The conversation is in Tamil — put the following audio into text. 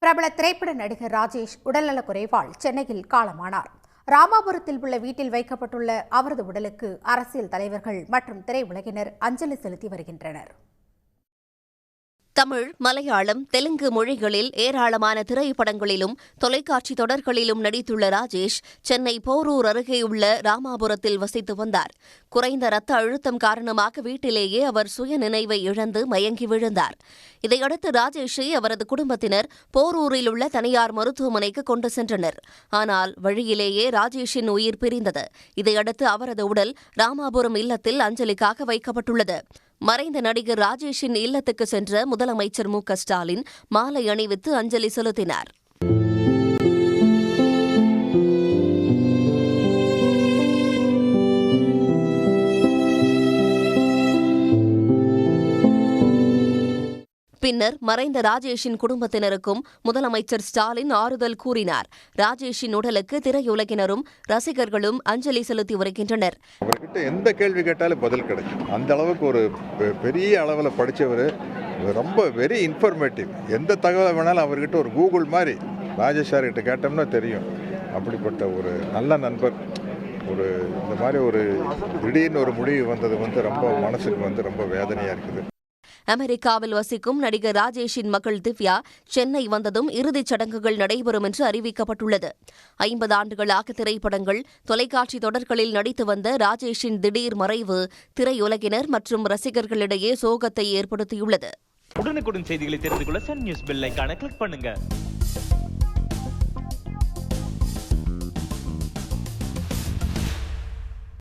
பிரபல திரைப்பட நடிகர் ராஜேஷ் உடல்நலக் குறைவால் சென்னையில் காலமானார். ராமாபுரத்தில் உள்ள வீட்டில் வைக்கப்பட்டுள்ள அவரது உடலுக்கு அரசியல் தலைவர்கள் மற்றும் திரையுலகினர் அஞ்சலி செலுத்தி வருகின்றனர். தமிழ், மலையாளம், தெலுங்கு மொழிகளில் ஏராளமான திரைப்படங்களிலும் தொலைக்காட்சி தொடர்களிலும் நடித்துள்ள ராஜேஷ் சென்னை போரூர் அருகேயுள்ள ராமாபுரத்தில் வசித்து வந்தார். குறைந்த இரத்த அழுத்தம் காரணமாக வீட்டிலேயே அவர் சுய நினைவை இழந்து மயங்கி விழுந்தார். இதையடுத்து ராஜேஷை அவரது குடும்பத்தினர் போரூரில் உள்ள தனியார் மருத்துவமனைக்கு கொண்டு சென்றனர். ஆனால் வழியிலேயே ராஜேஷின் உயிர் பிரிந்தது. இதையடுத்து அவரது உடல் ராமாபுரம் இல்லத்தில் அஞ்சலிக்காக வைக்கப்பட்டுள்ளது. மறைந்த நடிகர் ராஜேஷின் இல்லத்துக்கு சென்ற முதலமைச்சர் மு.க.ஸ்டாலின் மாலை அணிவித்து அஞ்சலி செலுத்தினார். பின்னர் மறைந்த ராஜேஷின் குடும்பத்தினருக்கும் முதலமைச்சர் ஸ்டாலின் ஆறுதல் கூறினார். ராஜேஷின் உடலுக்கு திரையுலகினரும் ரசிகர்களும் அஞ்சலி செலுத்தி வருகின்றனர். அவர்கிட்ட எந்த கேள்வி கேட்டாலும் பதில் கிடைக்கும். அந்த அளவுக்கு ஒரு பெரிய அளவில் படித்தவர், ரொம்ப வெரி இன்ஃபர்மேட்டிவ். எந்த தகவலை வேணாலும் அவர்கிட்ட ஒரு கூகுள் மாதிரி ராஜேஷ் சார்கிட்ட கேட்டோம்னா தெரியும். அப்படிப்பட்ட ஒரு நல்ல நண்பர். இந்த மாதிரி ஒரு திடீர்னு ஒரு முடிவு வந்தது ரொம்ப மனசுக்கு ரொம்ப வேதனையாக இருக்குது. அமெரிக்காவில் வசிக்கும் நடிகர் ராஜேஷின் மகள் திவ்யா சென்னை வந்ததும் இறுதிச் சடங்குகள் நடைபெறும் என்று அறிவிக்கப்பட்டுள்ளது. 50 ஆண்டுகளாக திரைப்படங்கள், தொலைக்காட்சி தொடர்களில் நடித்து வந்த ராஜேஷின் திடீர் மறைவு திரையுலகினர் மற்றும் ரசிகர்களிடையே சோகத்தை ஏற்படுத்தியுள்ளது. உடனுக்குடன் செய்திகளை தெரிந்து கொள்ள சன் நியூஸ் பெல் ஐகானை கிளிக் பண்ணுங்க.